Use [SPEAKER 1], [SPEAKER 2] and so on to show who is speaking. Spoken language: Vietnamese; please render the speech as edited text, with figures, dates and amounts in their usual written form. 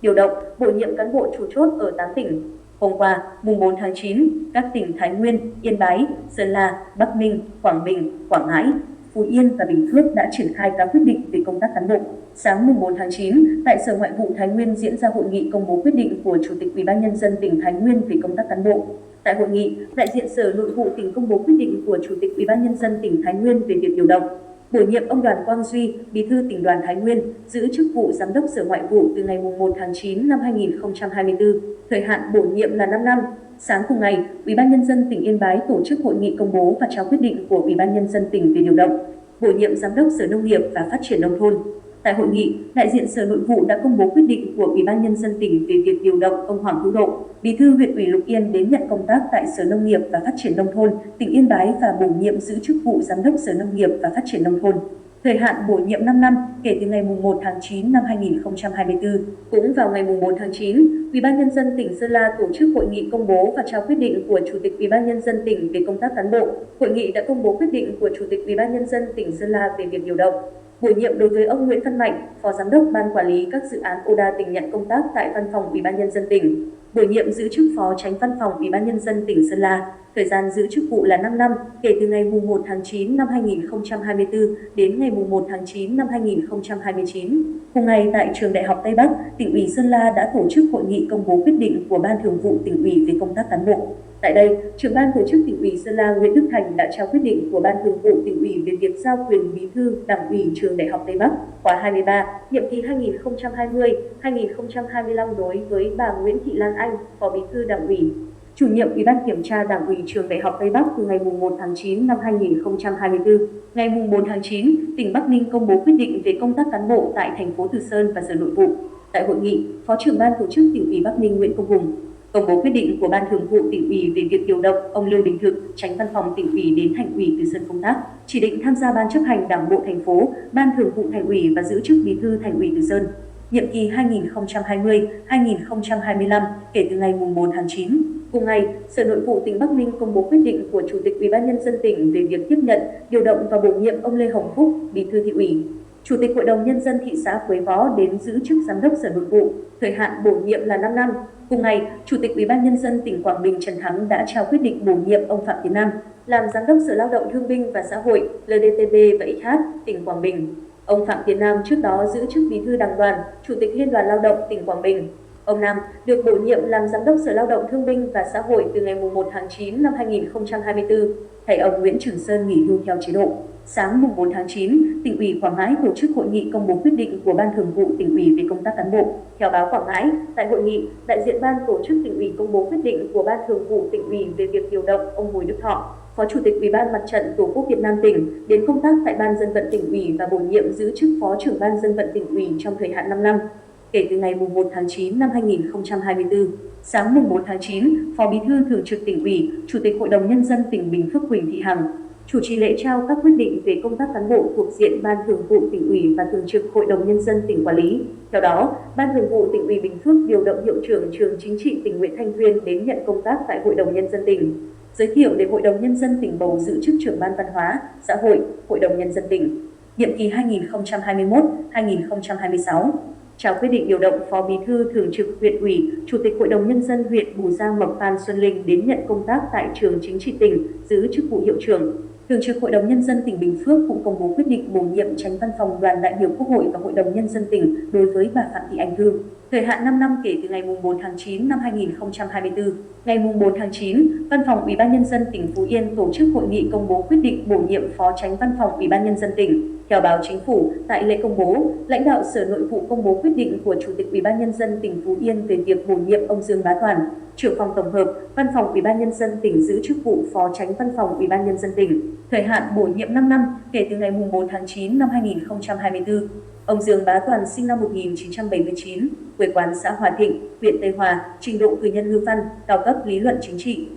[SPEAKER 1] điều động, bổ nhiệm cán bộ chủ chốt ở 8 tỉnh. Hôm qua, mùng 4 tháng 9, các tỉnh Thái Nguyên, Yên Bái, Sơn La, Bắc Ninh, Quảng Bình, Quảng Ngãi, Phú Yên và Bình Phước đã triển khai các quyết định về công tác cán bộ. Sáng mùng 4 tháng 9, tại Sở Ngoại vụ Thái Nguyên diễn ra hội nghị công bố quyết định của Chủ tịch Ủy ban nhân dân tỉnh Thái Nguyên về công tác cán bộ. Tại hội nghị, đại diện Sở Nội vụ tỉnh công bố quyết định của Chủ tịch Ủy ban nhân dân tỉnh Thái Nguyên về việc điều động, bổ nhiệm ông Đoàn Quang Duy, Bí thư Tỉnh đoàn Thái Nguyên, giữ chức vụ Giám đốc Sở Ngoại vụ từ ngày 1 tháng 9 năm 2024, thời hạn bổ nhiệm là 5 năm. Sáng cùng ngày, Ủy ban nhân dân tỉnh Yên Bái tổ chức hội nghị công bố và trao quyết định của Ủy ban nhân dân tỉnh về điều động, bổ nhiệm Giám đốc Sở Nông nghiệp và Phát triển nông thôn. Tại hội nghị, đại diện Sở Nội vụ đã công bố quyết định của Ủy ban nhân dân tỉnh về việc điều động ông Hoàng Hữu Độ, Bí thư huyện ủy Lục Yên đến nhận công tác tại Sở Nông nghiệp và Phát triển nông thôn tỉnh Yên Bái và bổ nhiệm giữ chức vụ Giám đốc Sở Nông nghiệp và Phát triển nông thôn. Thời hạn bổ nhiệm 5 năm kể từ ngày 1 tháng 9 năm 2024. Cũng vào ngày 4 tháng 9, Ủy ban nhân dân tỉnh Sơn La tổ chức hội nghị công bố và trao quyết định của Chủ tịch Ủy ban nhân dân tỉnh về công tác cán bộ. Hội nghị đã công bố quyết định của Chủ tịch Ủy ban nhân dân tỉnh Sơn La về việc điều động, bổ nhiệm đối với ông Nguyễn Văn Mạnh, Phó Giám đốc Ban Quản lý các dự án ODA tỉnh nhận công tác tại Văn phòng Ủy ban nhân dân tỉnh, bổ nhiệm giữ chức Phó Chánh Văn phòng Ủy ban nhân dân tỉnh Sơn La. Thời gian giữ chức vụ là 5 năm, kể từ ngày 1 tháng 9 năm 2024 đến ngày 1 tháng 9 năm 2029. Cùng ngày tại Trường Đại học Tây Bắc, tỉnh ủy Sơn La đã tổ chức hội nghị công bố quyết định của Ban Thường vụ tỉnh ủy về công tác cán bộ. Tại đây, trưởng ban tổ chức tỉnh ủy Sơn La Nguyễn Đức Thành đã trao quyết định của Ban Thường vụ tỉnh ủy về việc giao quyền Bí thư Đảng ủy Trường Đại học Tây Bắc khóa 23, nhiệm kỳ 2020-2025 đối với bà Nguyễn Thị Lan Anh, Phó Bí thư Đảng ủy, chủ nhiệm Ủy ban Kiểm tra Đảng ủy Trường Đại học Tây Bắc từ ngày 1 tháng 9 năm 2024. Ngày 4 tháng 9, tỉnh Bắc Ninh công bố quyết định về công tác cán bộ tại thành phố Từ Sơn và Sở Nội vụ. Tại hội nghị, Phó trưởng ban tổ chức tỉnh ủy Bắc Ninh Nguyễn Công Hùng công bố quyết định của Ban Thường vụ tỉnh ủy về việc điều động ông Lưu Đình Thực, Chánh Văn phòng tỉnh ủy đến Thành ủy Từ Sơn công tác, chỉ định tham gia Ban chấp hành Đảng bộ thành phố, Ban Thường vụ Thành ủy và giữ chức Bí thư Thành ủy Từ Sơn, nhiệm kỳ 2020-2025 kể từ ngày 4 tháng 9. Cùng ngày, Sở Nội vụ tỉnh Bắc Ninh công bố quyết định của Chủ tịch Ủy ban nhân dân tỉnh về việc tiếp nhận, điều động và bổ nhiệm ông Lê Hồng Phúc, Bí thư thị ủy, Chủ tịch Hội đồng nhân dân thị xã Quế Võ đến giữ chức Giám đốc Sở Nội vụ, thời hạn bổ nhiệm là 5 năm. Cùng ngày, Chủ tịch Ủy ban nhân dân tỉnh Quảng Bình Trần Thắng đã trao quyết định bổ nhiệm ông Phạm Tiến Nam làm Giám đốc Sở Lao động Thương binh và Xã hội LDTB và XH tỉnh Quảng Bình. Ông Phạm Tiến Nam trước đó giữ chức Bí thư Đảng đoàn, Chủ tịch Liên đoàn Lao động tỉnh Quảng Bình. Ông Nam được bổ nhiệm làm Giám đốc Sở Lao động Thương binh và Xã hội từ ngày 1 tháng 9 năm 2024, thay ông Nguyễn Trường Sơn nghỉ hưu theo chế độ. Sáng 4 tháng 9, tỉnh ủy Quảng Ngãi tổ chức hội nghị công bố quyết định của Ban Thường vụ tỉnh ủy về công tác cán bộ. Theo báo Quảng Ngãi, tại hội nghị, đại diện Ban tổ chức tỉnh ủy công bố quyết định của Ban Thường vụ tỉnh ủy về việc điều động ông Bùi Đức Thọ, Phó Chủ tịch Ủy ban Mặt trận Tổ quốc Việt Nam tỉnh đến công tác tại Ban Dân vận tỉnh ủy và bổ nhiệm giữ chức Phó trưởng Ban Dân vận tỉnh ủy trong thời hạn 5 năm, kể từ ngày 1 tháng 9 năm 2024. Sáng 4 tháng 9, Phó Bí thư Thường trực tỉnh ủy, Chủ tịch Hội đồng Nhân dân tỉnh Bình Phước Huỳnh Thị Hằng chủ trì lễ trao các quyết định về công tác cán bộ thuộc diện Ban Thường vụ tỉnh ủy và Thường trực Hội đồng Nhân dân tỉnh quản lý. Theo đó, Ban Thường vụ tỉnh ủy Bình Phước điều động hiệu trưởng trường chính trị tỉnh Nguyễn Thanh Tuyên đến nhận công tác tại Hội đồng Nhân dân tỉnh, giới thiệu để Hội đồng Nhân dân tỉnh bầu giữ chức trưởng Ban Văn hóa, Xã hội, Hội đồng Nhân dân tỉnh, nhiệm kỳ 2021-2026. Trao quyết định điều động Phó Bí thư Thường trực huyện ủy, Chủ tịch Hội đồng Nhân dân huyện Bù Gia Mộc Phan Xuân Linh đến nhận công tác tại trường chính trị tỉnh, giữ chức vụ hiệu trưởng. Thường trực Hội đồng Nhân dân tỉnh Bình Phước cũng công bố quyết định bổ nhiệm Chánh Văn phòng Đoàn đại biểu Quốc hội và Hội đồng Nhân dân tỉnh đối với bà Phạm Thị Anh Thư, thời hạn 5 năm kể từ ngày 4 tháng 9 năm 2024. Ngày 4 tháng 9, Văn phòng Ủy ban Nhân dân tỉnh Phú Yên tổ chức hội nghị công bố quyết định bổ nhiệm Phó Chánh Văn phòng Ủy ban Nhân dân tỉnh. Theo báo Chính phủ, tại lễ công bố, lãnh đạo Sở Nội vụ công bố quyết định của Chủ tịch Ủy ban Nhân dân tỉnh Phú Yên về việc bổ nhiệm ông Dương Bá Toàn, trưởng phòng tổng hợp, Văn phòng Ủy ban Nhân dân tỉnh giữ chức vụ Phó Chánh Văn phòng Ủy ban Nhân dân tỉnh, thời hạn bổ nhiệm 5 năm kể từ ngày 4 tháng 9 năm 2024. Ông Dương Bá Toàn sinh năm 1979, quê quán xã Hòa Thịnh, huyện Tây Hòa, trình độ cử nhân ngữ văn, cao cấp lý luận chính trị.